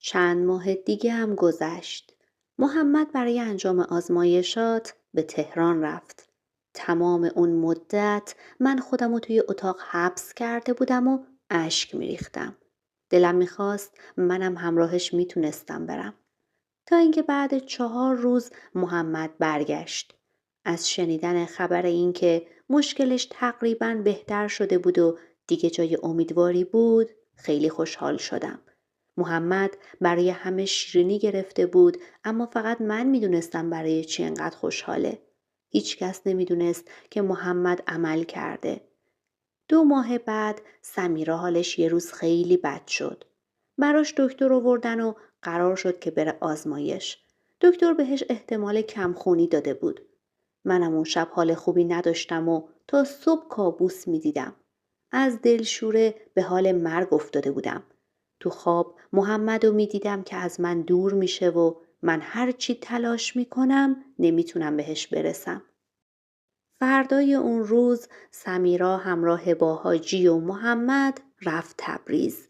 چند ماه دیگه هم گذشت. محمد برای انجام آزمایشات به تهران رفت. تمام اون مدت من خودم رو توی اتاق حبس کرده بودم و اشک میریختم. دلم میخواست منم همراهش میتونستم برم. تا اینکه بعد 4 روز محمد برگشت. از شنیدن خبر اینکه مشکلش تقریباً بهتر شده بود و دیگه جای امیدواری بود خیلی خوشحال شدم. محمد برای همه شیرینی گرفته بود، اما فقط من میدونستم برای چی انقدر خوشحاله. هیچ کس نمیدونست که محمد عمل کرده. 2 ماه بعد سمیرا حالش یه روز خیلی بد شد. براش دکتر آوردن و قرار شد که بره آزمایش. دکتر بهش احتمال کمخونی داده بود. منم اون شب حال خوبی نداشتم و تا صبح کابوس میدیدم. از دلشوره به حال مرگ افتاده بودم. تو خواب محمدو میدیدم که از من دور میشه و من هر چی تلاش میکنم نمیتونم بهش برسم. فردای اون روز سمیرا همراه با حاجی و محمد رفت تبریز.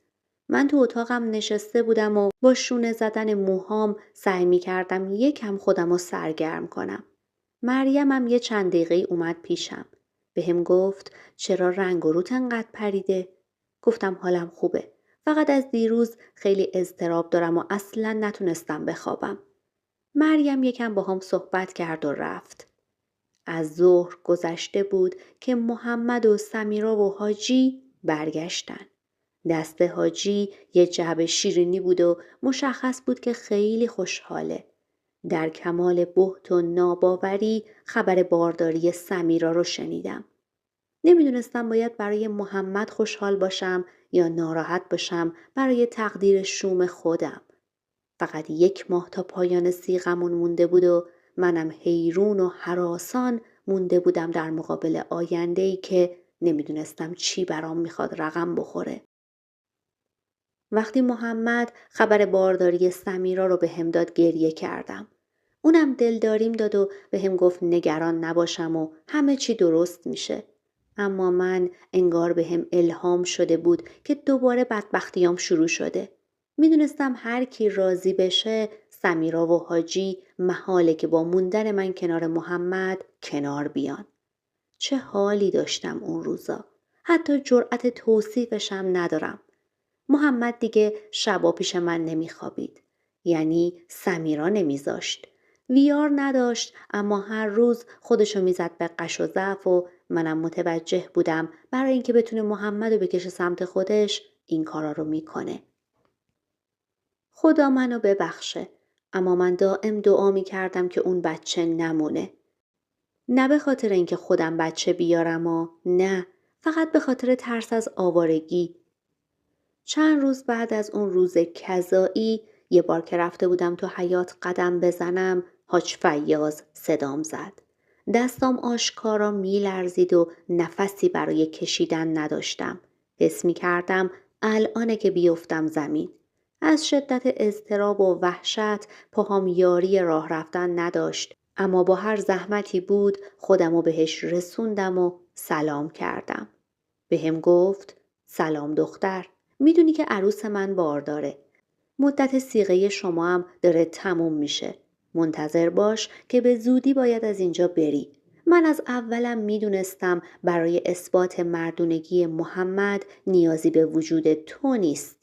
من تو اتاقم نشسته بودم و با شونه زدن موهام سعی می کردم یکم خودم رو سرگرم کنم. مریمم یه چند دقیقه اومد پیشم. بهم گفت چرا رنگ و روت انقدر پریده؟ گفتم حالم خوبه. فقط از دیروز خیلی اضطراب دارم و اصلا نتونستم بخوابم. مریم یکم با هم صحبت کرد و رفت. از ظهر گذشته بود که محمد و سمیرا و حاجی برگشتن. دست حاجی یه جعبه شیرینی بود و مشخص بود که خیلی خوشحاله. در کمال بهت و ناباوری خبر بارداری سمیرا رو شنیدم. نمیدونستم باید برای محمد خوشحال باشم یا ناراحت باشم برای تقدیر شوم خودم. فقط 1 ماه تا پایان صیغمون مونده بود و منم حیرون و هراسان مونده بودم در مقابل آینده‌ای که نمیدونستم چی برام میخواد رقم بخوره. وقتی محمد خبر بارداری سمیرا رو بهم داد گریه کردم. اونم دلداریم داد و بهم گفت نگران نباشم و همه چی درست میشه. اما من انگار بهم الهام شده بود که دوباره بدبختیام شروع شده. میدونستم هر کی راضی بشه سمیرا و حاجی محاله که با موندن من کنار محمد کنار بیان. چه حالی داشتم اون روزا. حتی جرأت توصیفشم ندارم. محمد دیگه شبا پیش من نمیخوابید. یعنی سمیرا نمیذاشت. ویار نداشت، اما هر روز خودشو میزد به قش و ضعف و منم متوجه بودم برای اینکه بتونه محمد رو بکشه سمت خودش این کارا رو میکنه. خدا منو ببخشه، اما من دائم دعا میکردم که اون بچه نمونه. نه به خاطر اینکه خودم بچه بیارم و نه، فقط به خاطر ترس از آوارگی. چند روز بعد از اون روز کذایی یه بار که رفته بودم تو حیاط قدم بزنم حاج فیاض صدام زد. دستام آشکارا میلرزید و نفسی برای کشیدن نداشتم. حس می کردم الانه که بیفتم زمین. از شدت اضطراب و وحشت پاهام یاری راه رفتن نداشت، اما با هر زحمتی بود خودمو بهش رسوندم و سلام کردم. بهم گفت سلام دختر، میدونی که عروس من بارداره. مدت صیغه شما هم داره تموم میشه. منتظر باش که به زودی باید از اینجا بری. من از اولم میدونستم برای اثبات مردونگی محمد نیازی به وجود تو نیست.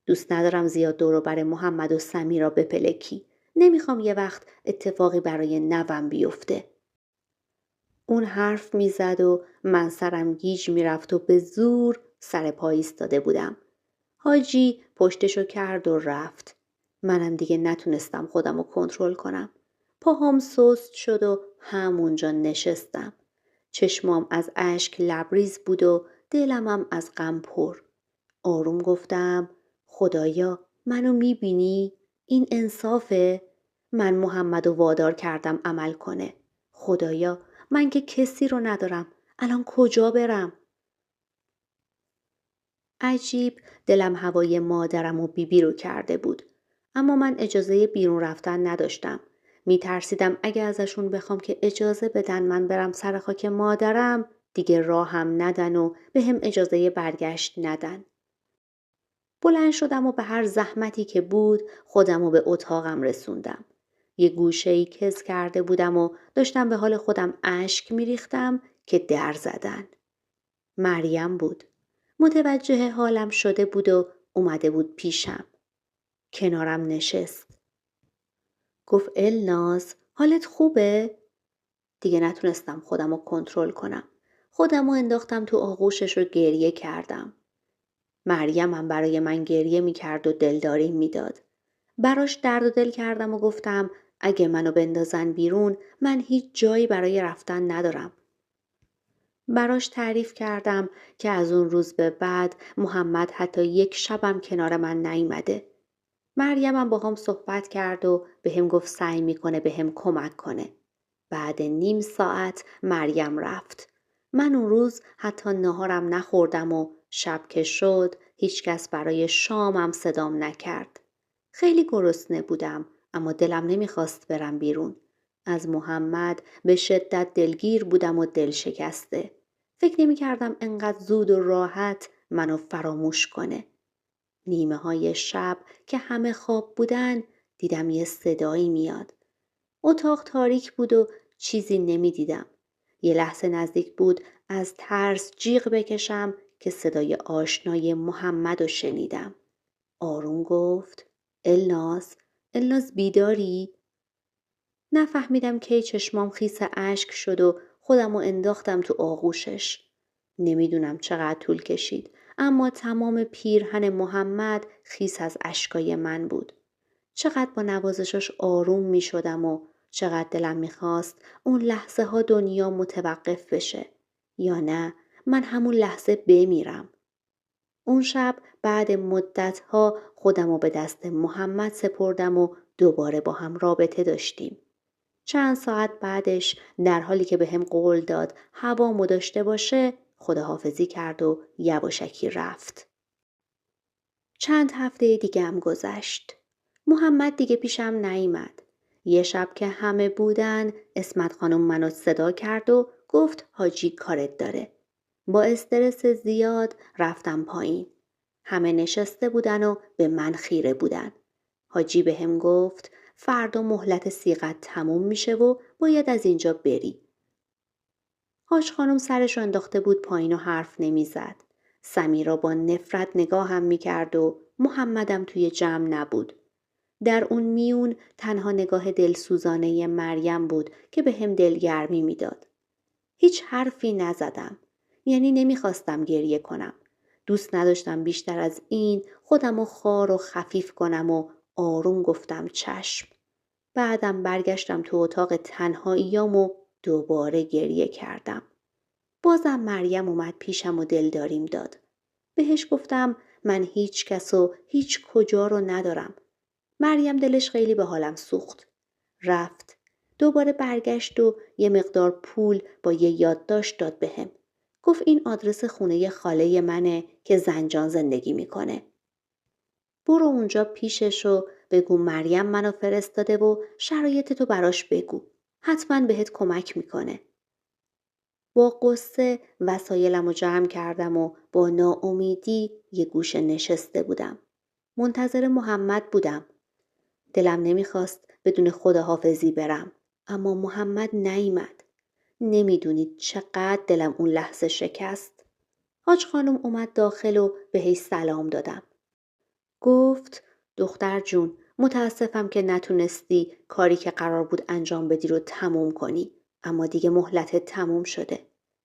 دوست ندارم زیاد دور و بر محمد و سمیرا بپلکی. نمیخوام یه وقت اتفاقی برای نوم بیفته. اون حرف میزد و من سرم گیج میرفت و به زور سر پا ایستاده بودم. حاجی پشتشو کرد و رفت. منم دیگه نتونستم خودم رو کنترل کنم. پاهام سست شد و همونجا نشستم. چشمام از اشک لبریز بود و دلمم از غم پر. آروم گفتم خدایا منو میبینی؟ این انصافه؟ من محمدو وادار کردم عمل کنه. خدایا من که کسی رو ندارم. الان کجا برم؟ عجیب دلم هوای مادرم و بیبی رو کرده بود. اما من اجازه بیرون رفتن نداشتم. می ترسیدم اگه ازشون بخوام که اجازه بدن من برم سر خاک مادرم دیگه راهم ندن و به هم اجازه برگشت ندن. بلند شدم و به هر زحمتی که بود خودم رو به اتاقم رسوندم. یه گوشه‌ای کز کرده بودم و داشتم به حال خودم اشک میریختم که در زدن. مریم بود. متوجه حالم شده بود و اومده بود پیشم. کنارم نشست. گفت الناز حالت خوبه؟ دیگه نتونستم خودم رو کنترل کنم. خودم رو انداختم تو آغوشش و گریه کردم. مریم هم برای من گریه میکرد و دلداری میداد. براش درد و دل کردم و گفتم اگه منو بندازن بیرون من هیچ جایی برای رفتن ندارم. براش تعریف کردم که از اون روز به بعد محمد حتی یک شبم کنار من نیامده. مریمم با هم صحبت کرد و به هم گفت سعی میکنه به هم کمک کنه. بعد نیم ساعت مریم رفت. من اون روز حتی ناهارم نخوردم و شب که شد هیچکس برای شامم صدام نکرد. خیلی گرسنه بودم اما دلم نمیخواست برم بیرون. از محمد به شدت دلگیر بودم و دل شکسته. فکر نمیکردم انقدر زود و راحت منو فراموش کنه. نیمه های شب که همه خواب بودن دیدم یه صدایی میاد. اتاق تاریک بود و چیزی نمیدیدم. یه لحظه نزدیک بود از ترس جیغ بکشم که صدای آشنای محمد رو شنیدم. آروم گفت الناز، الناز بیداری؟ نفهمیدم کی چشمام خیس اشک شد و خودم رو انداختم تو آغوشش. نمیدونم چقدر طول کشید اما تمام پیرهن محمد خیس از اشکای من بود. چقدر با نوازشش آروم می شدم و چقدر دلم می خواست اون لحظه ها دنیا متوقف بشه یا نه من همون لحظه بمیرم. اون شب بعد مدت ها خودم رو به دست محمد سپردم و دوباره با هم رابطه داشتیم. چند ساعت بعدش در حالی که به هم قول داد هوامو داشته باشه خداحافظی کرد و یواشکی رفت. چند هفته دیگه هم گذشت. محمد دیگه پیشم نیامد. یه شب که همه بودن اسمت خانم منو صدا کرد و گفت حاجی کارت داره. با استرس زیاد رفتم پایین. همه نشسته بودن و به من خیره بودن. حاجی به هم گفت فردا مهلت صیغت تموم میشه و باید از اینجا بری. حاج خانم سرش رو انداخته بود پایین و حرف نمیزد. سمیرا با نفرت نگاهم میکرد و محمدم توی جمع نبود. در اون میون تنها نگاه دلسوزانه مریم بود که به هم دلگرمی میداد. هیچ حرفی نزدم. یعنی نمیخواستم گریه کنم. دوست نداشتم بیشتر از این خودم رو خوار و خفیف کنم و آروم گفتم چشم. بعدم برگشتم تو اتاق تنهاییام و دوباره گریه کردم. بازم مریم اومد پیشم و دلداریم داد. بهش گفتم من هیچ کس و هیچ کجا رو ندارم. مریم دلش خیلی به حالم سوخت. رفت. دوباره برگشت و یه مقدار پول با یه یادداشت داد بهم. گفت این آدرس خونه خاله منه که زنجان زندگی میکنه. برو اونجا پیشش و بگو مریم منو فرستاده و شرایطتو براش بگو. حتما بهت کمک میکنه. با قصه وسایلم رو جمع کردم و با ناامیدی یه گوشه نشسته بودم. منتظر محمد بودم. دلم نمیخواست بدون خداحافظی برم. اما محمد نیامد. نمیدونید چقدر دلم اون لحظه شکست. حاج خانم اومد داخل و بهش سلام دادم. گفت دختر جون متاسفم که نتونستی کاری که قرار بود انجام بدی رو تموم کنی. اما دیگه مهلتت تموم شده.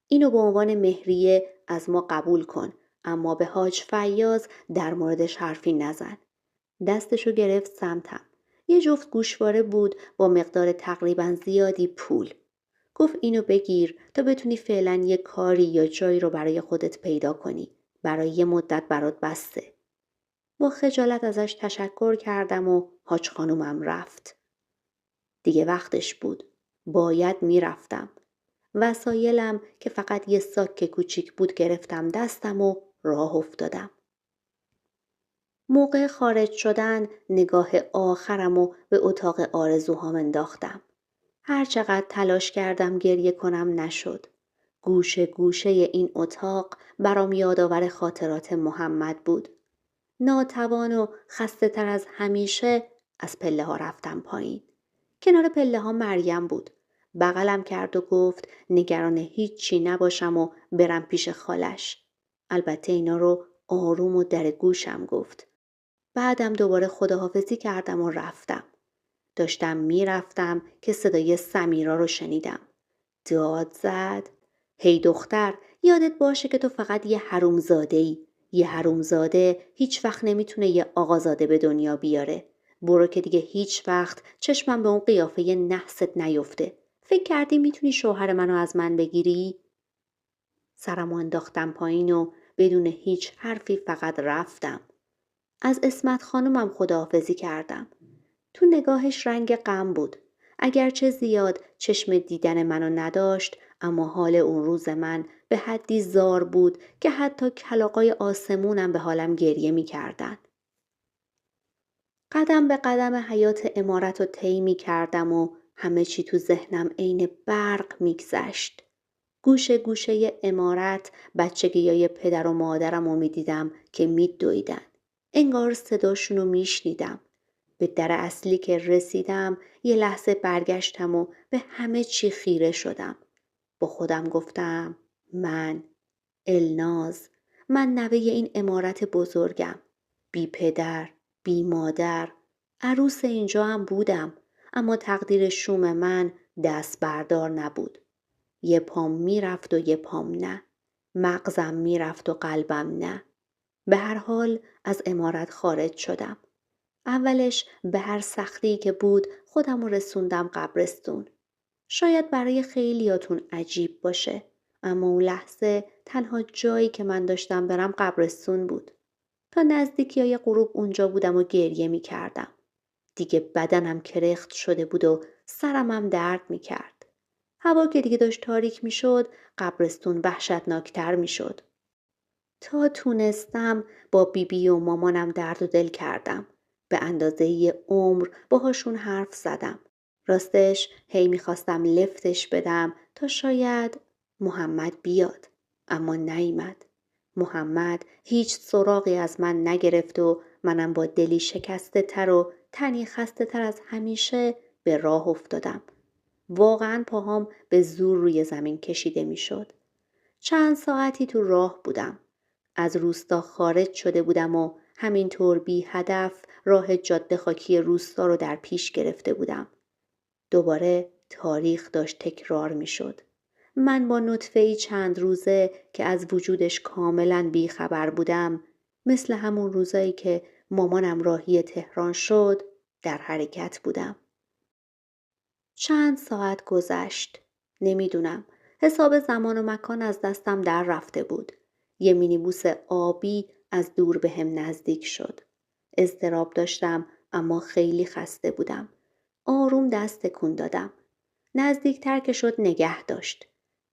اینو به عنوان مهریه از ما قبول کن. اما به حاج فیاض در موردش حرفی نزن. دستشو گرفت سمتم. یه جفت گوشواره بود با مقدار تقریبا زیادی پول. گفت اینو بگیر تا بتونی فعلا یه کاری یا جایی رو برای خودت پیدا کنی. برای یه مدت برات بسته. با خجالت ازش تشکر کردم و حاج خانومم رفت. دیگه وقتش بود. باید میرفتم. وسایلم که فقط یه ساک کوچیک بود گرفتم دستم و راه افتادم. موقع خارج شدن نگاه آخرم و به اتاق آرزوهام انداختم. هر چقدر تلاش کردم گریه کنم نشد. گوشه گوشه این اتاق برام یادآور خاطرات محمد بود. ناتوان و خسته تر از همیشه از پله ها رفتم پایین. کنار پله ها مریم بود. بغلم کرد و گفت نگران هیچی نباشم و برم پیش خالش. البته اینا رو آروم و در گوشم گفت. بعدم دوباره خداحافظی کردم و رفتم. داشتم میرفتم که صدای سمیرا رو شنیدم. داد زد. هی دختر، یادت باشه که تو فقط یه حرومزاده‌ای. یه حرومزاده هیچ وقت نمیتونه یه آقازاده به دنیا بیاره. برو که دیگه هیچ وقت چشمم به اون قیافه نحست نیفته. فکر کردی میتونی شوهر منو از من بگیری؟ سرمو انداختم پایین و بدون هیچ حرفی فقط رفتم. از اسمت خانومم خداحافظی کردم. تو نگاهش رنگ غم بود. اگرچه زیاد چشم دیدن منو نداشت، اما حال اون روز من به حدی زار بود که حتی کلاغای آسمونم به حالم گریه می کردن. قدم به قدم حیات عمارت رو طی می کردم و همه چی تو ذهنم عین برق میگذشت. گوشه گوشه عمارت بچگیای پدر و مادرم رو می دیدم که می دویدن. انگار صداشون رو می شنیدم. به در اصلی که رسیدم یه لحظه برگشتم و به همه چی خیره شدم. با خودم گفتم الناز، من نوه این عمارت بزرگم. بی پدر، بی مادر، عروس اینجا هم بودم، اما تقدیر شوم من دست بردار نبود. یه پام میرفت و یه پام نه. مغزم میرفت و قلبم نه. به هر حال از عمارت خارج شدم. اولش به هر سختی که بود خودم رو رسوندم قبرستون. شاید برای خیلیاتون عجیب باشه، اما اون لحظه تنها جایی که من داشتم برم قبرستون بود. تا نزدیکیای غروب اونجا بودم و گریه می کردم. دیگه بدنم کرخت شده بود و سرم هم درد می کرد. هوا که دیگه داشت تاریک می شد، قبرستون وحشتناکتر می شد. تا تونستم با بیبی و مامانم درد و دل کردم. به اندازه یه عمر باهاشون حرف زدم. راستش هی میخواستم لفتش بدم تا شاید محمد بیاد. اما نیامد. محمد هیچ سراغی از من نگرفت و منم با دلی شکسته تر و تنی خسته تر از همیشه به راه افتادم. واقعا پاهام به زور روی زمین کشیده میشد. چند ساعتی تو راه بودم. از روستا خارج شده بودم و همینطور بی هدف راه جاده خاکی روستا رو در پیش گرفته بودم. دوباره تاریخ داشت تکرار می شد. من با نطفه‌ای چند روزه که از وجودش کاملا بی خبر بودم، مثل همون روزایی که مامانم راهی تهران شد، در حرکت بودم. چند ساعت گذشت. نمیدونم. حساب زمان و مکان از دستم در رفته بود. یه مینیبوس آبی از دور به هم نزدیک شد. اضطراب داشتم اما خیلی خسته بودم. آروم دست تکون دادم. نزدیکتر که شد نگه داشت.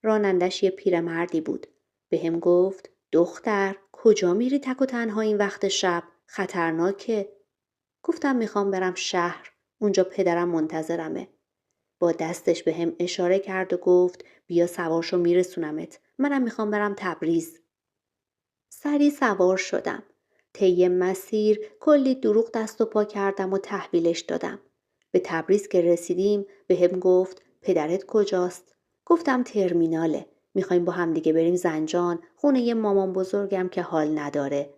رانندش یه پیرمردی بود. به هم گفت دختر کجا میری تک و تنها این وقت شب؟ خطرناکه. گفتم میخوام برم شهر. اونجا پدرم منتظرمه. با دستش به هم اشاره کرد و گفت بیا سوارشو میرسونمت. منم میخوام برم تبریز. سری سوار شدم. طی مسیر کلی دروغ دست و پا کردم و تحویلش دادم. به تبریز که رسیدیم به هم گفت پدرت کجاست؟ گفتم ترمیناله. میخوایم با هم دیگه بریم زنجان، خونه یه مامان بزرگم که حال نداره.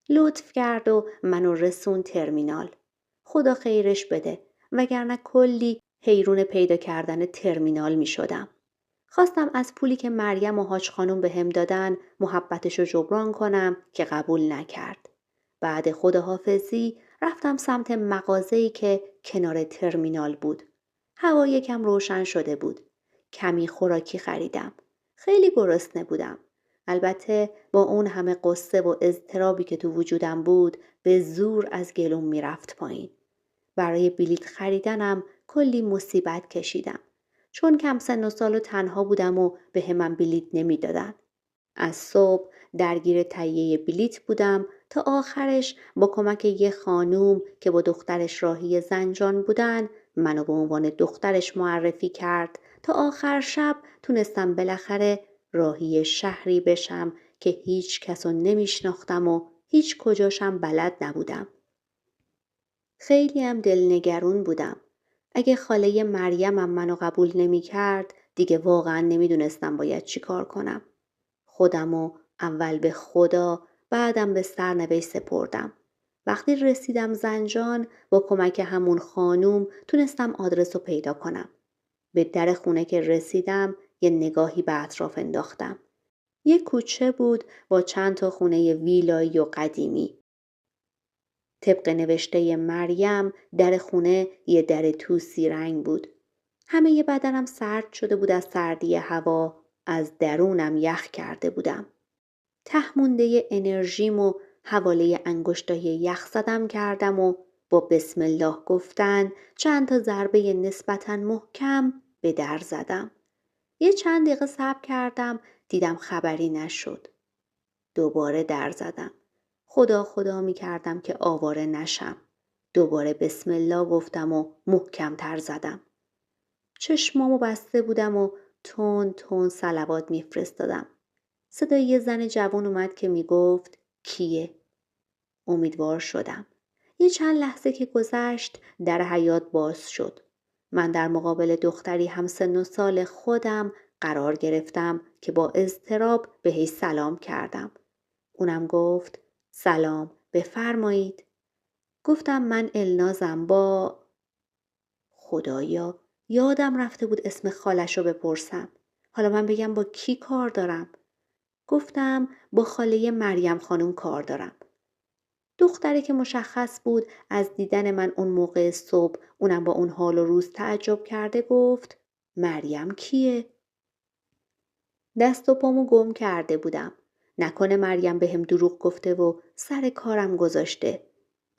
لطف کرد و منو رسون ترمینال. خدا خیرش بده، وگرنه کلی حیرون پیدا کردن ترمینال می شدم. خواستم از پولی که مریم و حاج خانوم به هم دادن محبتشو جبران کنم که قبول نکرد. بعد خداحافظی رفتم سمت مغازه‌ای که کنار ترمینال بود. هوا یکم روشن شده بود. کمی خوراکی خریدم. خیلی گرسنه بودم. البته با اون همه قصه و اضطرابی که تو وجودم بود به زور از گلوم میرفت پایین. برای بلیط خریدنم کلی مصیبت کشیدم. چون کم سن و سال و تنها بودم و به همم بلیط نمیدادن. از صبح درگیر تهیه بلیط بودم تا آخرش با کمک یه خانوم که با دخترش راهی زنجان بودن منو به عنوان دخترش معرفی کرد تا آخر شب تونستم بالاخره راهی شهری بشم که هیچ کسو نمیشناختم و هیچ کجاشم بلد نبودم. خیلی هم دلنگرون بودم. اگه خاله مریمم منو قبول نمی کرد دیگه واقعا نمیدونستم باید چی کار کنم. خودمو اول به خدا بعدم به سرنوشت سپردم. وقتی رسیدم زنجان با کمک همون خانوم تونستم آدرس رو پیدا کنم. به در خونه که رسیدم یه نگاهی به اطراف انداختم. یه کوچه بود با چند تا خونه ویلایی و قدیمی. طبق نوشته مریم در خونه یه در توسی رنگ بود. همه یه بدنم سرد شده بود از سردی هوا، از درونم یخ کرده بودم. ته مونده انرژیم و حواله انگشتای یخ زدم کردم و با بسم الله گفتن چند تا ضربه نسبتاً محکم به در زدم. یه چند دقیقه صبر کردم دیدم خبری نشد. دوباره در زدم. خدا خدا می کردم که آواره نشم. دوباره بسم الله گفتم و محکم تر زدم. چشمامو بسته بودم و تون تون صلوات می فرستادم. صدای یه زن جوان اومد که می گفت کیه؟ امیدوار شدم. یه چند لحظه که گذشت در حیاط باز شد. من در مقابل دختری هم سن و سال خودم قرار گرفتم که با اضطراب بهش سلام کردم. اونم گفت سلام بفرمایید. گفتم من النازم با خدایا یادم رفته بود اسم خالشو بپرسم. حالا من بگم با کی کار دارم؟ گفتم با خاله مریم خانم کار دارم. دختری که مشخص بود از دیدن من اون موقع صبح اونم با اون حال و روز تعجب کرده گفت مریم کیه؟ دست و پامو گم کرده بودم. نکنه مریم بهم دروغ گفته و سر کارم گذاشته.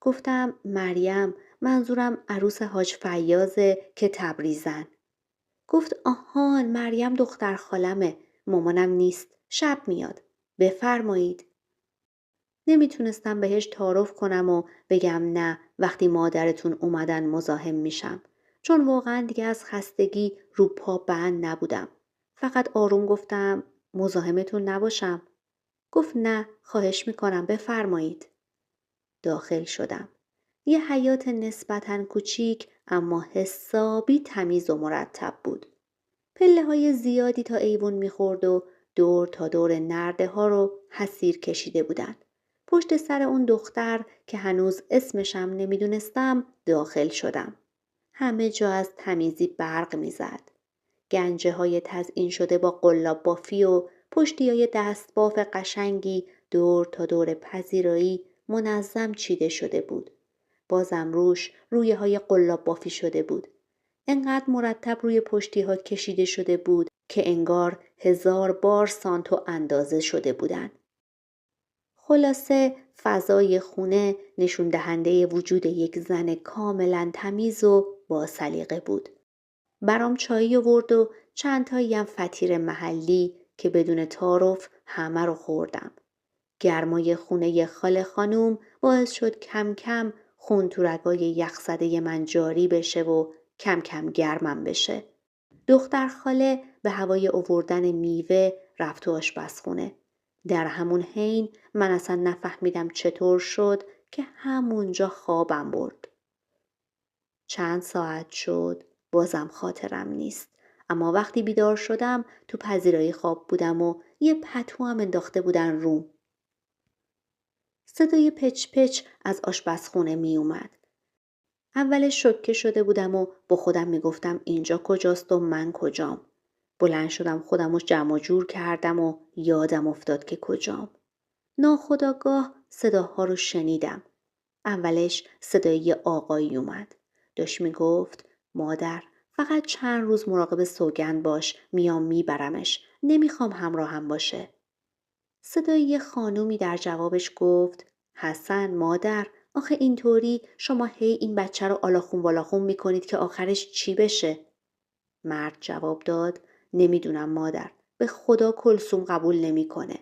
گفتم مریم منظورم عروس حاج فیاضه که تبریزن. گفت آهان مریم دختر خالمه. مامانم نیست. شب میاد. بفرمایید. نمیتونستم بهش تعارف کنم و بگم نه وقتی مادرتون اومدن مزاحم میشم. چون واقعا دیگه از خستگی رو پا بند نبودم. فقط آروم گفتم مزاحمتون نباشم. گفت نه خواهش میکنم بفرمایید. داخل شدم. یه حیاط نسبتاً کوچیک اما حسابی تمیز و مرتب بود. پله های زیادی تا ایوون میخورد و دور تا دور نرده ها رو حسیر کشیده بودن. پشت سر اون دختر که هنوز اسمشم نمیدونستم داخل شدم. همه جا از تمیزی برق میزد. گنجه های تزئین شده با قلاب بافی و پشتی های دستباف قشنگی دور تا دور پذیرایی منظم چیده شده بود. بازم روش رویه های قلاب بافی شده بود. انقدر مرتب روی پشتی ها کشیده شده بود که انگار 1000 بار سانتو اندازه شده بودن. خلاصه فضای خونه نشون دهنده وجود یک زن کاملا تمیز و با سلیقه بود. برام چایی آورد و چند تایی هم فطیر محلی که بدون تعارف همه رو خوردم. گرمای خونه خاله خانوم باعث شد کم کم خون تو رگای یخزده من جاری بشه و کم کم گرمم بشه. دختر خاله به هوای آوردن میوه رفت تو آشپزخونه. در همون حین من اصلا نفهمیدم چطور شد که همونجا خوابم برد. چند ساعت شد بازم خاطرم نیست. اما وقتی بیدار شدم تو پذیرایی خواب بودم و یه پتو هم انداخته بودن روم. صدای پچ پچ از آشپزخونه می اومد. اولش شوکه شده بودم و با خودم می گفتم اینجا کجاست و من کجام. بلند شدم خودمو جمع و جور کردم و یادم افتاد که کجام. ناخودآگاه صداها رو شنیدم. اولش صدای یه آقایی اومد. داشت می گفت مادر فقط چند روز مراقب سوگند باش میام میبرمش. نمیخوام همراهم باشه. صدای یه خانومی در جوابش گفت حسن مادر آخه اینطوری شما هی این بچه رو آلاخون بالاخون میکنید که آخرش چی بشه؟ مرد جواب داد نمیدونم مادر به خدا کلثوم قبول نمیکنه.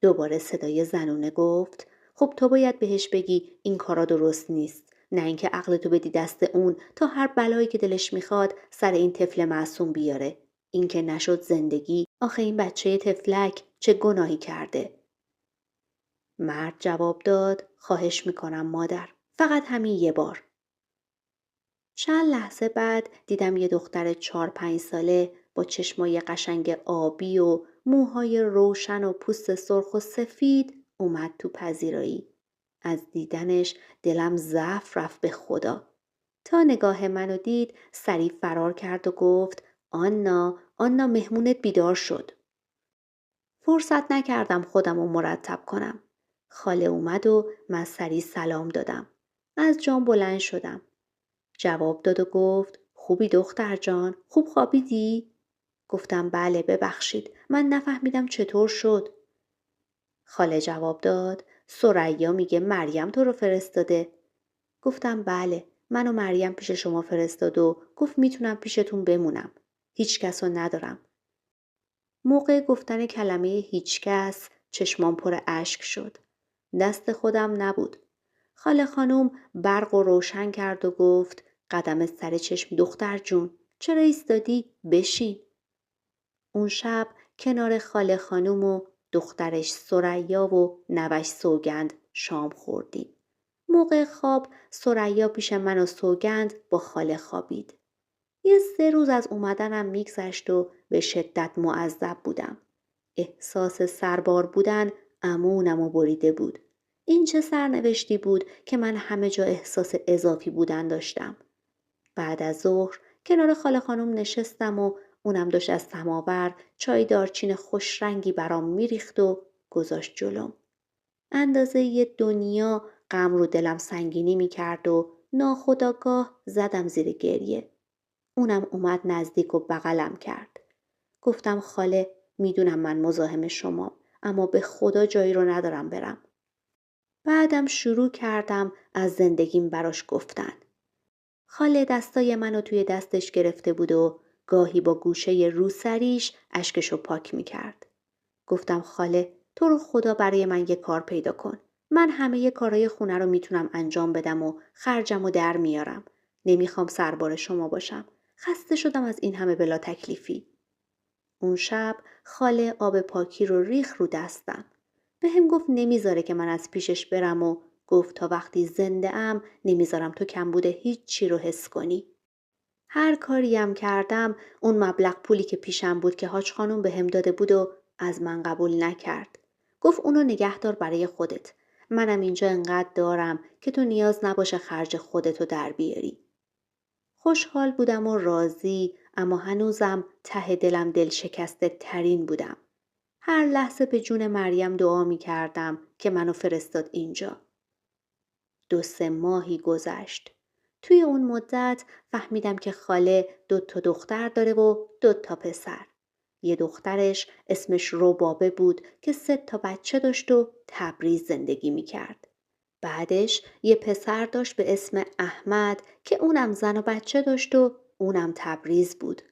دوباره صدای زنونه گفت خب تو باید بهش بگی این کارا درست نیست. نه اینکه عقلتو بدی دست اون تا هر بلایی که دلش میخواد سر این طفل معصوم بیاره. این که نشد زندگی آخه این بچه تفلک چه گناهی کرده؟ مرد جواب داد خواهش میکنم مادر. فقط همین یه بار. چند لحظه بعد دیدم یه دختر 4-5 ساله با چشمای قشنگ آبی و موهای روشن و پوست سرخ و سفید اومد تو پذیرایی. از دیدنش دلم ضعف رفت به خدا. تا نگاه منو دید سریع فرار کرد و گفت آنا آنا مهمونت بیدار شد. فرصت نکردم خودم رو مرتب کنم. خاله اومد و من سریع سلام دادم. از جام بلند شدم. جواب داد و گفت خوبی دختر جان؟ خوب خوابیدی؟ گفتم بله ببخشید من نفهمیدم چطور شد. خاله جواب داد ثریا میگه مریم تو رو فرستاده. گفتم بله من و مریم پیش شما فرستاد و گفت میتونم پیشتون بمونم. هیچ کس رو ندارم. موقع گفتن کلمه هیچکس چشمام پر اشک شد. دست خودم نبود. خاله خانوم برق و روشن کرد و گفت قدم سر چشم دختر جون چرا ایستادی؟ بشین. اون شب کنار خاله خانوم و دخترش ثریا و نوش سوگند شام خوردیم. موقع خواب ثریا پیش من و سوگند با خاله خوابید. یه 3 روز از اومدنم میگذشت و به شدت معذب بودم. احساس سربار بودن امونمو بریده بود. این چه سرنوشتی بود که من همه جا احساس اضافی بودن داشتم. بعد از ظهر کنار خاله خانم نشستم و اونم داشت از سماور چای دارچین خوش رنگی برام میریخت و گذاشت جلوم. اندازه یه دنیا غم رو دلم سنگینی میکرد و ناخودآگاه زدم زیر گریه. اونم اومد نزدیک و بغلم کرد. گفتم خاله میدونم من مزاحم شما اما به خدا جایی رو ندارم برم. بعدم شروع کردم از زندگیم براش گفتن. خاله دستای منو توی دستش گرفته بود و گاهی با گوشه روسریش اشکشو پاک میکرد. گفتم خاله تو رو خدا برای من یه کار پیدا کن. من همه کارهای خونه رو میتونم انجام بدم و خرجمو در میارم. نمیخوام سربار شما باشم. خسته شدم از این همه بلا تکلیفی. اون شب خاله آب پاکی رو ریخ رو دستم. به هم گفت نمیذاره که من از پیشش برم و گفت تا وقتی زنده ام نمیذارم تو کمبود هیچ چی رو حس کنی. هر کاریم کردم اون مبلغ پولی که پیشم بود که حاج خانوم به هم داده بود و از من قبول نکرد. گفت اونو نگه دار برای خودت. منم اینجا انقدر دارم که تو نیاز نباشه خرج خودتو در بیاری. خوشحال بودم و راضی اما هنوزم ته دلم دل شکسته ترین بودم. هر لحظه به جون مریم دعا می کردم که منو فرستاد اینجا. 2-3 ماهی گذشت. توی اون مدت فهمیدم که خاله 2 دختر داره و 2 پسر. یه دخترش اسمش ربابه بود که 3 بچه داشت و تبریز زندگی می کرد. بعدش یه پسر داشت به اسم احمد که اونم زن و بچه داشت و اونم تبریز بود.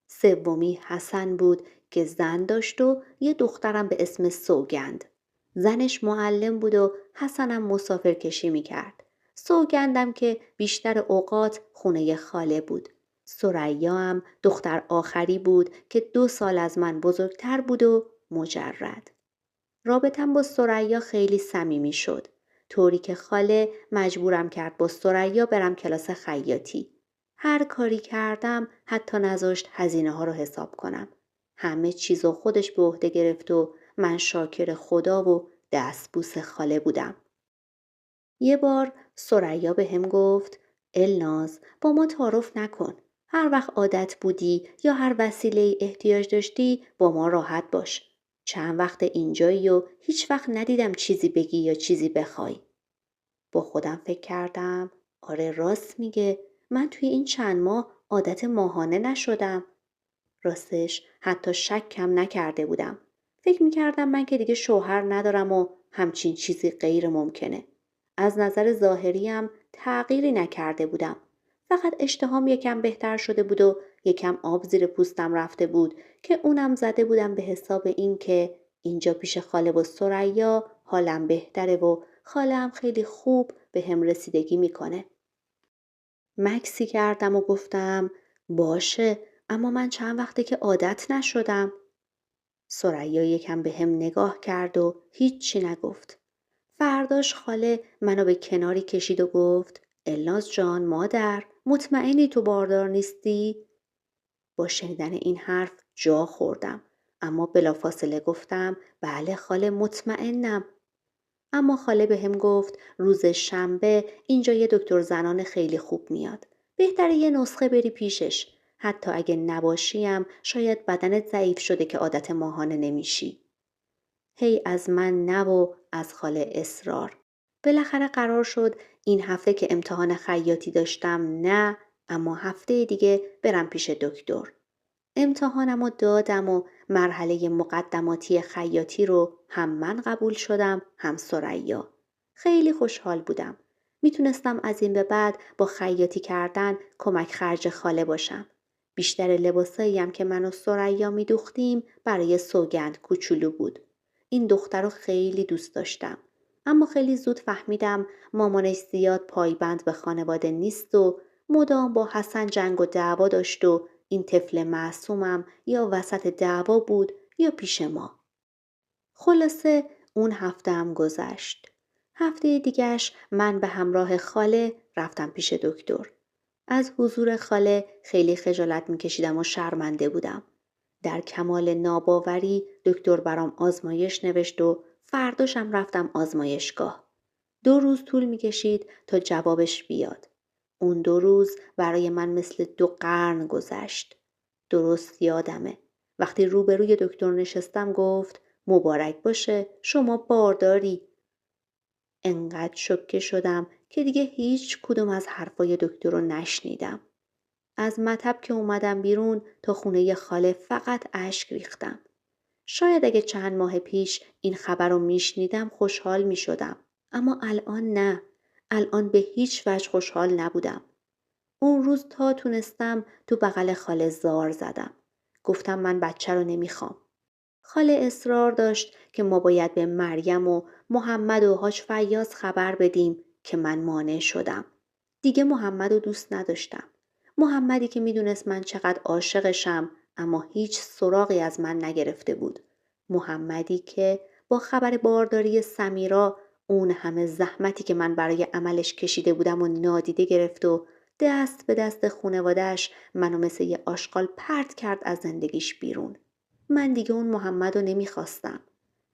سومی حسن بود که زن داشت و یه دخترم به اسم سوگند. زنش معلم بود و حسنم مسافر کشی می کرد. سوگندم که بیشتر اوقات خونه خاله بود. ثریا هم دختر آخری بود که 2 سال از من بزرگتر بود و مجرد. رابطم با ثریا خیلی صمیمی شد. طوری که خاله مجبورم کرد با ثریا برم کلاس خیاطی. هر کاری کردم حتی نذاشت هزینه ها رو حساب کنم. همه چیزو خودش به عهده گرفت و من شاکر خدا و دستبوس خاله بودم. یه بار ثریا به هم گفت الناز با ما تعارف نکن. هر وقت عادت بودی یا هر وسیله احتیاج داشتی با ما راحت باش. چند وقت اینجایی و هیچ وقت ندیدم چیزی بگی یا چیزی بخوای. با خودم فکر کردم آره راست میگه. من توی این چند ماه عادت ماهانه نشدم. راستش حتی شکم نکرده بودم. فکر میکردم من که دیگه شوهر ندارم و همچین چیزی غیر ممکنه. از نظر ظاهریم تغییری نکرده بودم. فقط اشتهام یکم بهتر شده بود و یکم آب زیر پوستم رفته بود که اونم زده بودم به حساب این که اینجا پیش خاله و ثریا حالم بهتره و خاله هم خیلی خوب به هم رسیدگی میکنه. مکسی کردم و گفتم باشه اما من چند وقته که عادت نشدم. ثریا یکم به هم نگاه کرد و هیچی نگفت. فرداش خاله منو به کناری کشید و گفت الناز جان مادر مطمئنی تو باردار نیستی؟ با شنیدن این حرف جا خوردم. اما بلافاصله گفتم بله خاله مطمئنم. اما خاله بهم گفت روز شنبه اینجا یه دکتر زنان خیلی خوب میاد. بهتره یه نسخه بری پیشش. حتی اگه نباشیم شاید بدنت ضعیف شده که عادت ماهانه نمیشی. هی از من نه و از خاله اصرار. بالاخره قرار شد این هفته که امتحان خیاطی داشتم نه، اما هفته دیگه برم پیش دکتر. امتحانمو دادم و مرحله مقدماتی خیاطی رو هم من قبول شدم هم ثریا. خیلی خوشحال بودم. میتونستم از این به بعد با خیاطی کردن کمک خرج خاله باشم. بیشتر لباسایی هم که من و ثریا میدوختیم برای سوگند کوچولو بود. این دختر رو خیلی دوست داشتم. اما خیلی زود فهمیدم مامانش زیاد پایبند به خانواده نیست و مدام با حسن جنگ و دعوا داشت و این طفل معصومم یا وسط دعوا بود یا پیش ما. خلاصه اون هفته هم گذشت. هفته دیگش من به همراه خاله رفتم پیش دکتر. از حضور خاله خیلی خجالت میکشیدم و شرمنده بودم. در کمال ناباوری دکتر برام آزمایش نوشت و فرداشم رفتم آزمایشگاه. 2 روز طول میکشید تا جوابش بیاد. اون 2 روز برای من مثل 2 قرن گذشت. درست یادمه. وقتی روبروی دکتر نشستم گفت مبارک باشه شما بارداری. انقدر شوکه شدم که دیگه هیچ کدوم از حرفای دکتر رو نشنیدم. از مطب که اومدم بیرون تا خونه خاله فقط اشک ریختم. شاید اگه چند ماه پیش این خبر رو میشنیدم خوشحال میشدم. اما الان نه. الان به هیچ وجه خوشحال نبودم. اون روز تا تونستم تو بغل خاله زار زدم. گفتم من بچه رو نمیخوام. خاله اصرار داشت که ما باید به مریم و محمد و حاج فیاض خبر بدیم که من مانع شدم. دیگه محمد رو دوست نداشتم. محمدی که میدونست من چقدر عاشقشم اما هیچ سراغی از من نگرفته بود. محمدی که با خبر بارداری سمیرا اون همه زحمتی که من برای عملش کشیده بودم و نادیده گرفت و دست به دست خونواده‌اش منو مثل یه آشغال پرت کرد از زندگیش بیرون. من دیگه اون محمد رو نمیخواستم.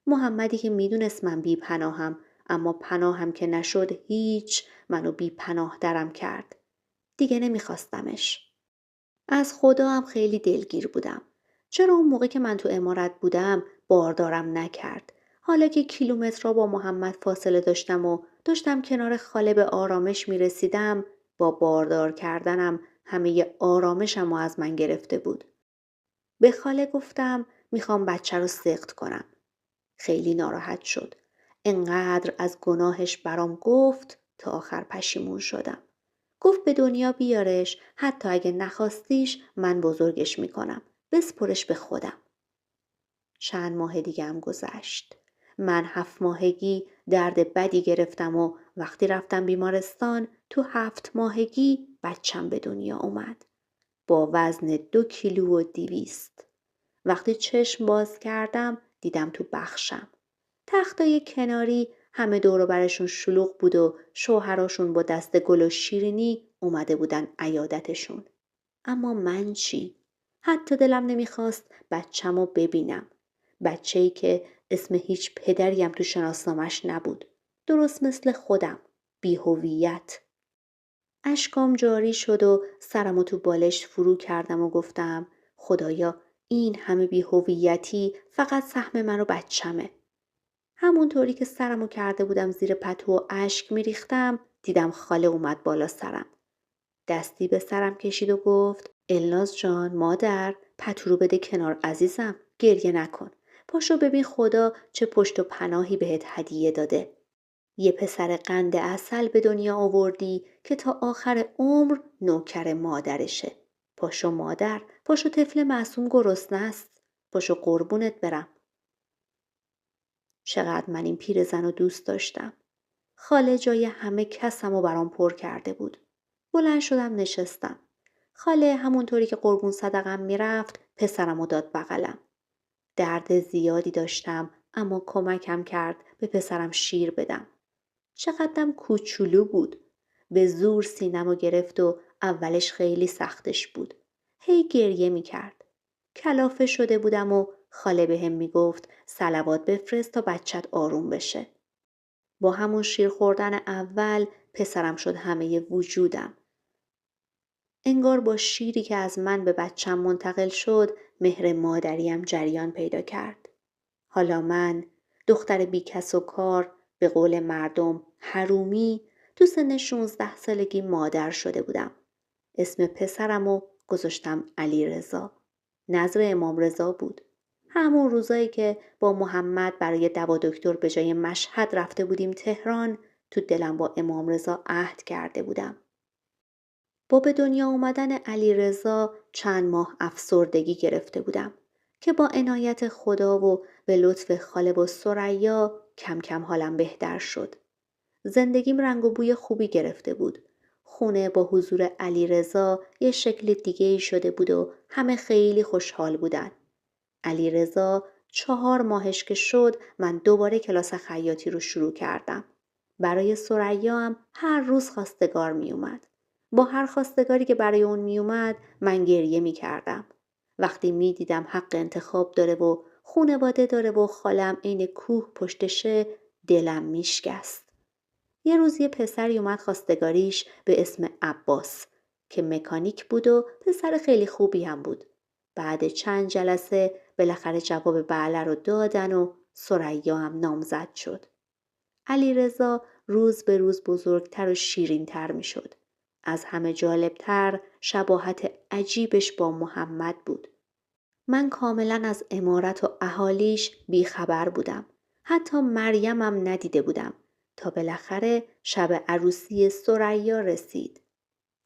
محمدی که میدونست من بی پناهم اما پناهم که نشد هیچ منو بی پناه درم کرد. دیگه نمیخواستمش. از خدا هم خیلی دلگیر بودم. چرا اون موقع که من تو امارت بودم باردارم نکرد؟ حالا که کیلومترها با محمد فاصله داشتم و داشتم کنار خاله به آرامش میرسیدم با باردار کردنم همه آرامشم رو از من گرفته بود. به خاله گفتم میخوام بچه رو سقط کنم. خیلی ناراحت شد. انقدر از گناهش برام گفت تا آخر پشیمون شدم. گفت به دنیا بیارش حتی اگه نخواستیش من بزرگش میکنم. بسپرش به خودم. چند ماه دیگه هم گذشت. من 7 ماهگی درد بدی گرفتم و وقتی رفتم بیمارستان تو 7 ماهگی بچم به دنیا اومد. با وزن 2 کیلو و 200. وقتی چشم باز کردم دیدم تو بخشم. تختای کناری همه دور و برشون شلوغ بود و شوهراشون با دست گل و شیرینی اومده بودن عیادتشون. اما من چی؟ حتی دلم نمیخواست بچه‌مو ببینم. بچه‌ای که اسم هیچ پدریم تو شناسنامش نبود. درست مثل خودم. بی هویت. اشکام جاری شد و سرمو تو بالشت فرو کردم و گفتم خدایا این همه بی‌هویتی فقط سهم من و بچمه. همونطوری که سرمو کرده بودم زیر پتو و اشک میریختم دیدم خاله اومد بالا سرم. دستی به سرم کشید و گفت الناز جان مادر پتو رو بده کنار عزیزم گریه نکن. پاشو ببین خدا چه پشت و پناهی بهت هدیه داده. یه پسر قند عسل به دنیا آوردی که تا آخر عمر نوکر مادرشه. پاشو مادر، پاشو طفل معصوم گرسنه است. پاشو قربونت برم. چقدر من این پیرزن رو دوست داشتم. خاله جای همه کسمو برام پر کرده بود. بلند شدم نشستم. خاله همونطوری که قربون صدقم میرفت پسرمو داد بغلم. درد زیادی داشتم اما کمکم کرد به پسرم شیر بدم. چقدرم کوچولو بود. به زور سینمو گرفت و اولش خیلی سختش بود. هی گریه میکرد. کلافه شده بودم و خاله بهم میگفت صلوات بفرست تا بچت آروم بشه. با همون شیر خوردن اول پسرم شد همه وجودم. انگار با شیری که از من به بچم منتقل شد مهر مادریم جریان پیدا کرد. حالا من دختر بی کس و کار، به قول مردم حرومی، تو سن 16 سالگی مادر شده بودم. اسم پسرمو گذاشتم علیرضا. نظر امام رضا بود. همون روزایی که با محمد برای دوا دکتر به جای مشهد رفته بودیم تهران، تو دلم با امام رضا عهد کرده بودم. با به دنیا آمدن علیرضا چند ماه افسردگی گرفته بودم که با عنایت خدا و به لطف خاله و ثریا کم کم حالم بهتر شد. زندگیم رنگ و بوی خوبی گرفته بود. خونه با حضور علیرضا یه شکل دیگه ای شده بود و همه خیلی خوشحال بودن. علیرضا 4 ماهش که شد من دوباره کلاس خیاطی رو شروع کردم. برای ثریا هم هر روز خواستگار می اومد. با هر خواستگاری که برای اون می اومد من گریه می کردم. وقتی می دیدم حق انتخاب داره و خونواده داره و خالم عین کوه پشتشه دلم می شکست. یه روز یه پسری اومد خواستگاریش به اسم عباس که مکانیک بود و پسر خیلی خوبی هم بود. بعد چند جلسه بالاخره جواب بله رو دادن و ثریا هم نامزد شد. علیرضا روز به روز بزرگتر و شیرین‌تر می شد. از همه جالبتر شباهت عجیبش با محمد بود. من کاملا از عمارت و اهالیش بیخبر بودم. حتی مریمم ندیده بودم تا بالاخره شب عروسی ثریا رسید.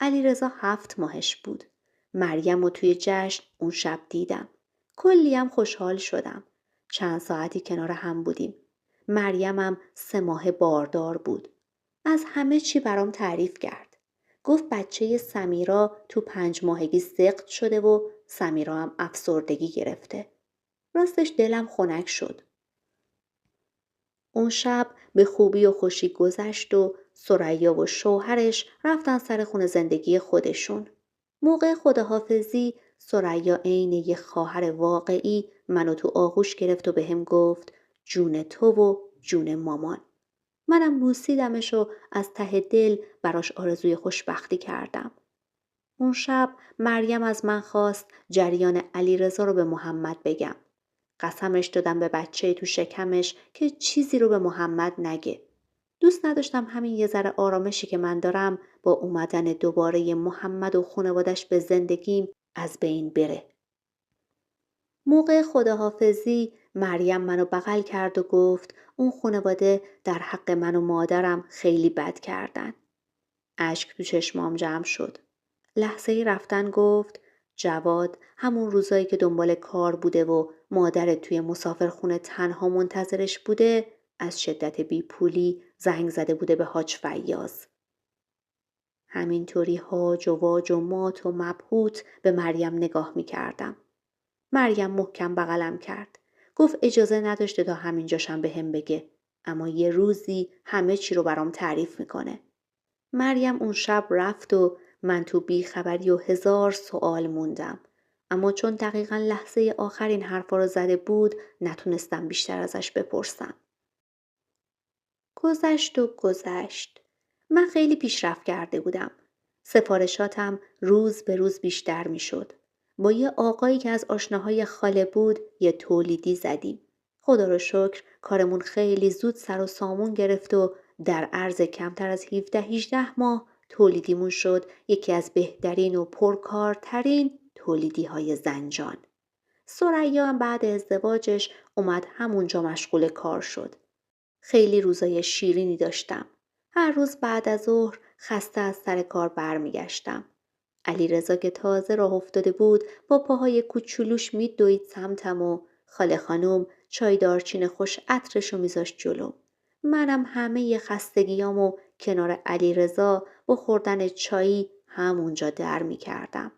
علیرضا 7 ماهش بود. مریم رو توی جشن اون شب دیدم. کلیم خوشحال شدم. چند ساعتی کنار هم بودیم. مریمم 3 ماه باردار بود. از همه چی برام تعریف کرد. گفت بچه سمیرا تو 5 ماهگی سقط شده و سمیرا هم افسردگی گرفته. راستش دلم خنک شد. اون شب به خوبی و خوشی گذشت و ثریا و شوهرش رفتن سر خونه زندگی خودشون. موقع خداحافظی ثریا عین یه خواهر واقعی منو تو آغوش گرفت و بهم گفت جون تو و جون مامان. منم بوسیدمش و از ته دل براش آرزوی خوشبختی کردم. اون شب مریم از من خواست جریان علیرضا رو به محمد بگم. قسمش دادم به بچه تو شکمش که چیزی رو به محمد نگه. دوست نداشتم همین یه ذره آرامشی که من دارم با اومدن دوباره محمد و خانوادش به زندگیم از بین بره. موقع خداحافظی مریم منو بغل کرد و گفت اون خانواده در حق من و مادرم خیلی بد کردن. اشک تو چشمام جمع شد. لحظه‌ای رفتن گفت جواد همون روزایی که دنبال کار بوده و مادرت توی مسافرخونه تنها منتظرش بوده از شدت بیپولی زنگ زده بوده به حاج فیاض. همینطوری هاج و واج و مات و مبهوت به مریم نگاه می کردم. مریم محکم بغلم کرد. گفت اجازه نداشته تا همینجاشم به هم بگه. اما یه روزی همه چی رو برام تعریف میکنه. مریم اون شب رفت و من تو بیخبری و 1000 سوال موندم. اما چون دقیقاً لحظه آخر این حرفا رو زده بود نتونستم بیشتر ازش بپرسم. گذشت و گذشت. من خیلی پیشرفت کرده بودم. سفارشاتم روز به روز بیشتر می شد. با یه آقایی که از آشناهای خاله بود یه تولیدی زدیم. خدا رو شکر کارمون خیلی زود سر و سامون گرفت و در عرض کمتر از 17-18 ماه تولیدیمون شد یکی از بهترین و پرکارترین تولیدی های زنجان. ثریا هم بعد ازدواجش اومد همونجا مشغول کار شد. خیلی روزای شیرینی داشتم. هر روز بعد از ظهر خسته از سر کار برمیگشتم. علیرضا که تازه راه افتاده بود با پاهای کوچولوش میدوید سمتم و خاله خانوم چای دارچین خوش عطرشو میذاشت جلو. منم همه خستگیامو کنار علیرضا با خوردن چایی همونجا در میکردم.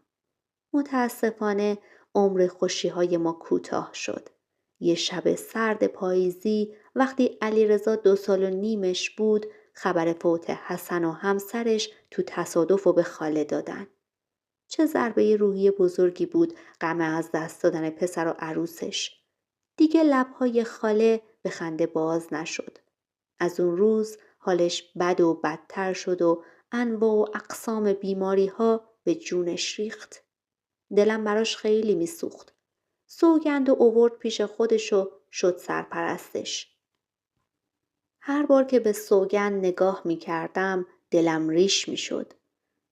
متاسفانه عمر خوشی‌های ما کوتاه شد. یه شب سرد پاییزی وقتی علیرضا 2 سال و نیمش بود خبر فوت حسن و همسرش تو تصادف و به خاله دادن. چه ضربه روحی بزرگی بود غم از دست دادن پسر و عروسش. دیگه لبهای خاله به خنده باز نشد. از اون روز حالش بد و بدتر شد و انواع و اقسام بیماری ها به جونش ریخت. دلم براش خیلی میسوخت. سوگند و اوورد پیش خودش و شد سرپرستش. هر بار که به سوگند نگاه می کردم دلم ریش می شد.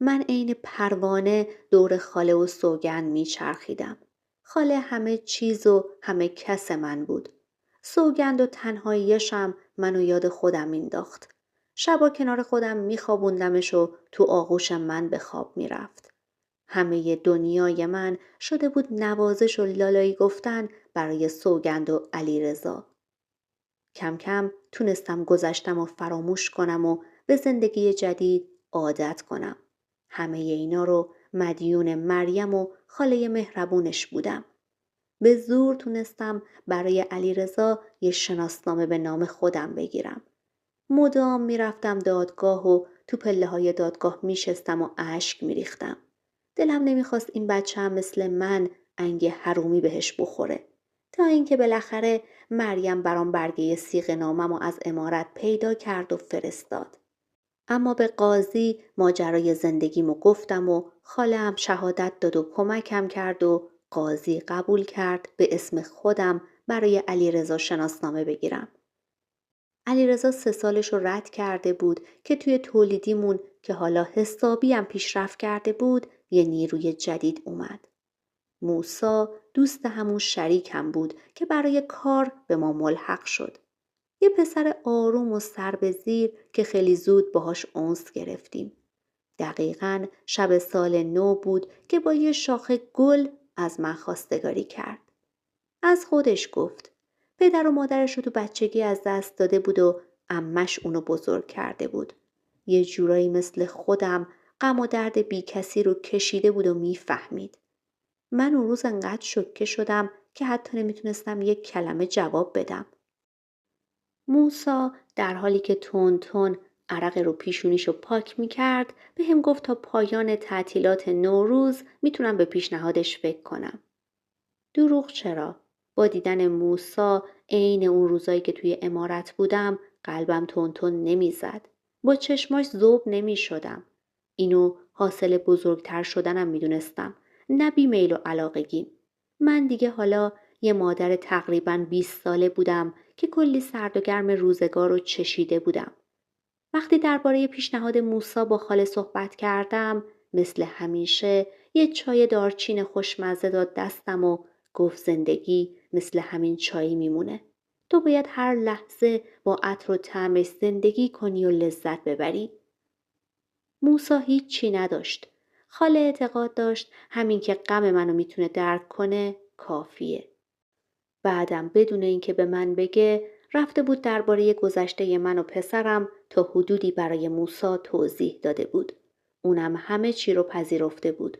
من عین پروانه دور خاله و سوگند می چرخیدم. خاله همه چیز و همه کس من بود. سوگند و تنهاییشم منو یاد خودم مینداخت. شبا کنار خودم میخوابوندمش و تو آغوش من به خواب میرفت. همه دنیای من شده بود نوازش و لالایی گفتن برای سوگند و علیرضا. کم کم تونستم گذشتم و فراموش کنم و به زندگی جدید عادت کنم. همه اینا رو مدیون مریم و خاله مهربونش بودم. به زور تونستم برای علیرضا یه شناسنامه به نام خودم بگیرم. مدام میرفتم دادگاه و تو پله‌های دادگاه میشستم و اشک میریختم. دلم نمیخواست این بچه هم مثل من انگ حرومی بهش بخوره. تا اینکه بالاخره مریم برام برگه صیغه نامه‌مو از امارت پیدا کرد و فرستاد. اما به قاضی ماجرای زندگیمو گفتم و خاله‌ام شهادت داد و کمکم کرد و قاضی قبول کرد به اسم خودم برای علیرضا شناسنامه بگیرم. علیرضا 3 سالش رو رد کرده بود که توی تولیدیمون که حالا حسابی هم پیشرفت کرده بود یه نیروی جدید اومد. موسا دوست همون شریکم بود که برای کار به ما ملحق شد. یه پسر آروم و سر به زیر که خیلی زود باهاش انس گرفتیم. دقیقاً شب سال نو بود که با یه شاخه گل از من خواستگاری کرد. از خودش گفت. پدر و مادرش رو تو بچگی از دست داده بود و عمش اونو بزرگ کرده بود. یه جورایی مثل خودم غم و درد بی کسی رو کشیده بود و میفهمید. من اون روز انقدر شوکه شدم که حتی نمیتونستم یک کلمه جواب بدم. موسا در حالی که تون عرق رو پیشونیشو پاک میکرد به هم گفت تا پایان تعطیلات نوروز میتونم به پیشنهادش فکر کنم. دروغ چرا؟ با دیدن موسا عین اون روزایی که توی امارت بودم قلبم تون نمیزد. با چشماش ذوب نمیشدم. اینو حاصل بزرگتر شدنم میدونستم. نه بیمیل و علاقگیم. من دیگه حالا یه مادر تقریباً 20 ساله بودم که کلی سرد و گرم روزگار رو چشیده بودم. وقتی درباره پیشنهاد موسا با خاله صحبت کردم مثل همیشه یه چای دارچین خوشمزه داد دستم و گفت زندگی مثل همین چایی میمونه. تو باید هر لحظه با عطر و طعمش زندگی کنی و لذت ببری. موسا هیچی نداشت. خاله اعتقاد داشت همین که غم منو میتونه درک کنه کافیه. بعدم بدون اینکه به من بگه رفته بود درباره گذشته من و پسرم تا حدودی برای موسا توضیح داده بود. اونم همه چی رو پذیرفته بود.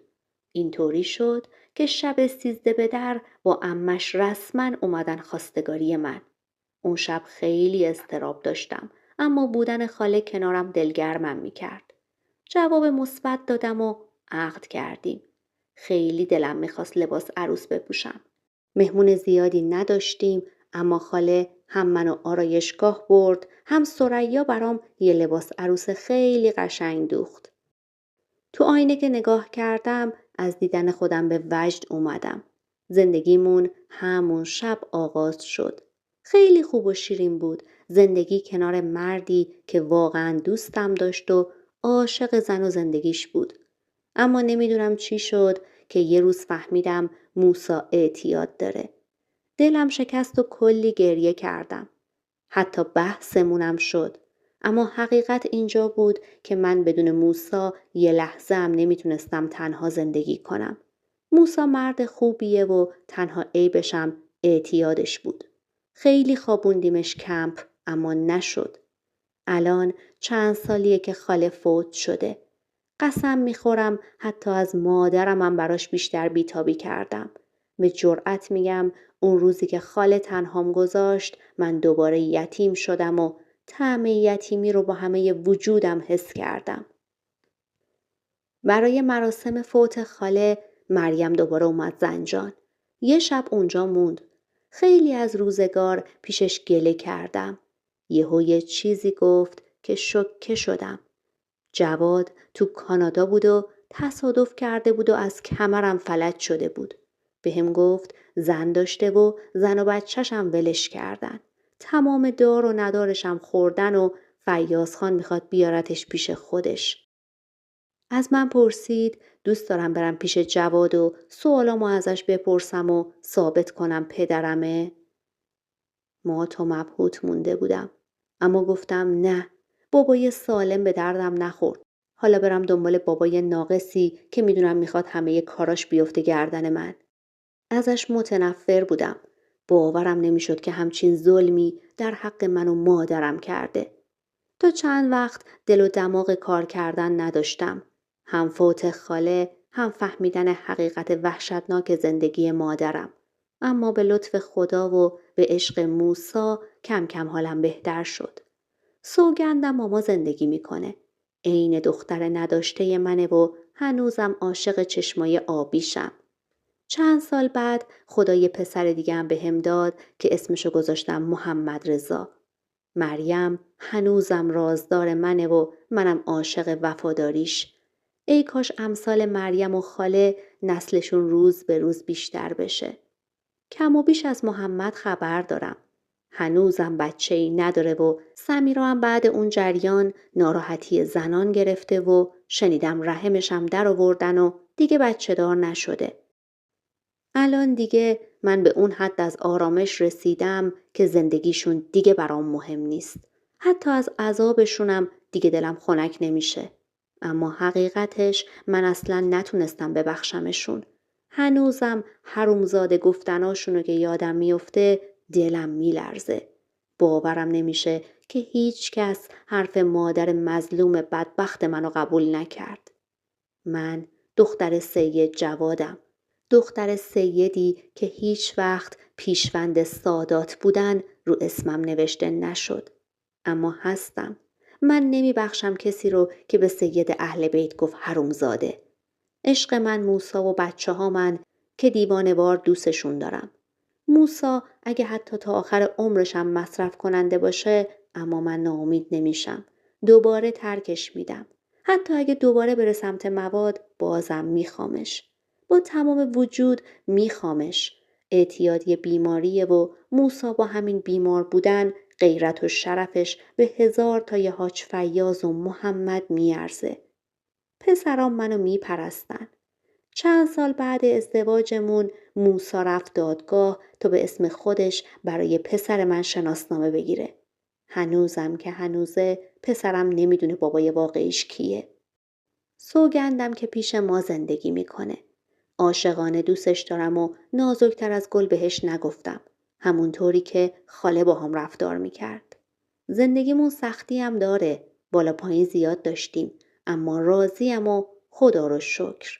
اینطوری شد که شب 13 به در با عمش رسما اومدن خواستگاری من. اون شب خیلی اضطراب داشتم اما بودن خاله کنارم دلگرمم میکرد. جواب مثبت دادم و عقد کردیم. خیلی دلم میخواست لباس عروس بپوشم. مهمون زیادی نداشتیم اما خاله هم منو آرایشگاه برد هم ثریا برام یه لباس عروس خیلی قشنگ دوخت. تو آینه که نگاه کردم از دیدن خودم به وجد اومدم. زندگیمون همون شب آغاز شد. خیلی خوب و شیرین بود. زندگی کنار مردی که واقعا دوستم داشت و عاشق زن و زندگیش بود. اما نمیدونم چی شد که یه روز فهمیدم موسا اعتیاد داره. دلم شکست و کلی گریه کردم. حتی بحثمونم شد. اما حقیقت اینجا بود که من بدون موسا یه لحظه هم نمیتونستم تنها زندگی کنم. موسا مرد خوبیه و تنها عیبشم اعتیادش بود. خیلی خوابوندیمش کمپ اما نشد. الان چند سالیه که خاله فوت شده. قسم میخورم حتی از مادرم هم براش بیشتر بیتابی کردم. به جرأت میگم اون روزی که خاله تنهام گذاشت من دوباره یتیم شدم و طعم یتیمی رو با همه وجودم حس کردم. برای مراسم فوت خاله مریم دوباره اومد زنجان. یه شب اونجا موند. خیلی از روزگار پیشش گله کردم. یه چیزی گفت که شوکه شدم. جواد تو کانادا بود و تصادف کرده بود و از کمرم فلج شده بود. بهم گفت زن داشته و زن و بچه‌شم ولش کردن. تمام دار و ندارشم خوردن و فیاض خان میخواد بیارتش پیش خودش. از من پرسید دوست دارم برم پیش جواد و سوالامو ازش بپرسم و ثابت کنم پدرمه. مات و مبهوت مونده بودم. اما گفتم نه، بابای سالم به دردم نخورد. حالا برم دنبال بابای ناقصی که میدونم میخواد همه کاراش بیفته گردن من. ازش متنفر بودم. باورم نمیشد که همچین ظلمی در حق من و مادرم کرده. تا چند وقت دل و دماغ کار کردن نداشتم. هم فوت خاله، هم فهمیدن حقیقت وحشتناک زندگی مادرم. اما به لطف خدا و به عشق موسی کم کم حالم بهتر شد. سوگندم ماما زندگی میکنه. عین دختر نداشته منه و هنوزم عاشق چشمای آبیشم. چند سال بعد خدا یه پسر دیگه هم بهم داد که اسمشو گذاشتم محمد رضا. مریم هنوزم رازدار منه و منم عاشق وفاداریش. ای کاش امثال مریم و خاله نسلشون روز به روز بیشتر بشه. کم و بیش از محمد خبر دارم. هنوزم بچه‌ای نداره و سمیرا هم بعد اون جریان ناراحتی زنان گرفته و شنیدم رحمشم در آوردن و دیگه بچه دار نشده. الان دیگه من به اون حد از آرامش رسیدم که زندگیشون دیگه برام مهم نیست. حتی از عذابشونم دیگه دلم خنک نمیشه. اما حقیقتش من اصلا نتونستم ببخشمشون. هنوزم حرومزاده گفتناشونو که یادم میفته دلم میلرزه. باورم نمیشه که هیچ کس حرف مادر مظلوم بدبخت منو قبول نکرد. من دختر سید جوادم. دختر سیدی که هیچ وقت پیشوند سادات بودن رو اسمم نوشته نشد. اما هستم. من نمی بخشم کسی رو که به سید اهل بیت گفت حرومزاده. عشق من موسی و بچه ها من که دیوانه وار دوستشون دارم. موسی اگه حتی تا آخر عمرشم مصرف کننده باشه اما من ناامید نمیشم. دوباره ترکش میدم. حتی اگه دوباره بره سمت مواد بازم میخوامش. با تمام وجود میخوامش. اعتیادی بیماریه و موسی با همین بیمار بودن غیرت و شرفش به 1000 تا یه حاج فیاض و محمد میارزه. پسرام منو میپرستن. چند سال بعد ازدواجمون موسی رفت دادگاه تا به اسم خودش برای پسر من شناسنامه بگیره. هنوزم که هنوزه پسرم نمیدونه بابای واقعیش کیه. سوگندم که پیش ما زندگی میکنه. عاشقانه دوستش دارم و نازکتر از گل بهش نگفتم. همونطوری که خاله با هم رفتار میکرد. زندگیمون سختی هم داره. بالا پایین زیاد داشتیم. اما راضیم و خدا رو شکر.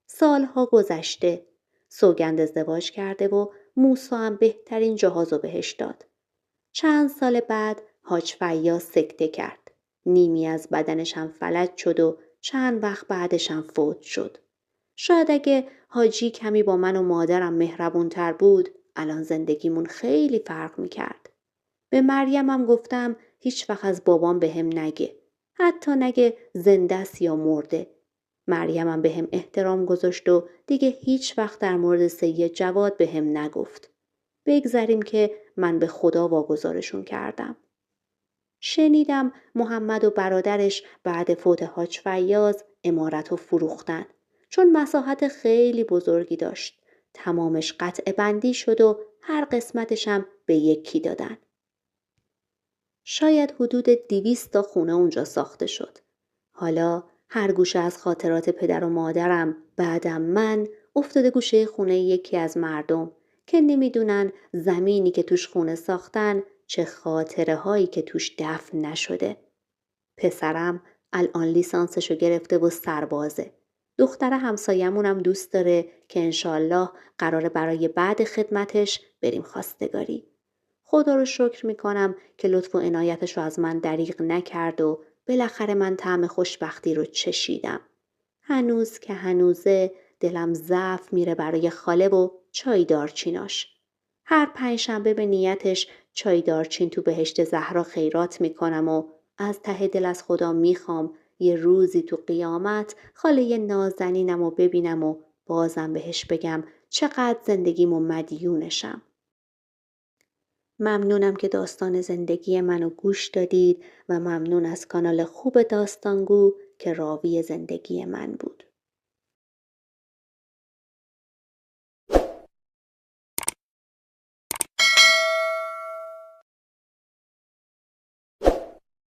سالها گذشته. سوگند ازدواج کرده و موسی هم بهترین جهازو بهش داد. چند سال بعد حاج فیاض سکته کرد. نیمی از بدنش هم فلج شد و چند وقت بعدش هم فوت شد. شاید اگه حاجی کمی با من و مادرم مهربونتر بود الان زندگیمون خیلی فرق میکرد. به مریم هم گفتم هیچ وقت از بابام بهم نگه. حتی نگه زنده است یا مرده. مریم هم بهم احترام گذاشت و دیگه هیچ وقت در مورد سید جواد بهم نگفت. بگذاریم که من به خدا واگذارشون کردم. شنیدم محمد و برادرش بعد فوت حاج فیاض عمارت رو فروختن. چون مساحت خیلی بزرگی داشت. تمامش قطع بندی شد و هر قسمتش هم به یکی دادن. شاید حدود 200 تا خونه اونجا ساخته شد. حالا هر گوشه از خاطرات پدر و مادرم بعدم من افتاده گوشه خونه یکی از مردم که نمیدونن زمینی که توش خونه ساختن چه خاطره هایی که توش دفن نشده. پسرم الان لیسانسشو گرفته و سربازه. دختر همسایمونم دوست داره که انشالله قراره برای بعد خدمتش بریم خواستگاری. خدا رو شکر میکنم که لطف و عنایتش رو از من دریغ نکرد و بالاخره من طعم خوشبختی رو چشیدم. هنوز که هنوزه دلم ضعف میره برای خاله و چای دارچیناش. هر پنجشنبه به نیتش چای دارچین تو بهشت زهرا خیرات میکنم و از ته دل از خدا میخوام یه روزی تو قیامت خاله نازنینم و ببینم و بازم بهش بگم چقدر زندگیمو مدیونشم. ممنونم که داستان زندگی منو گوش دادید و ممنون از کانال خوب داستانگو که راوی زندگی من بود.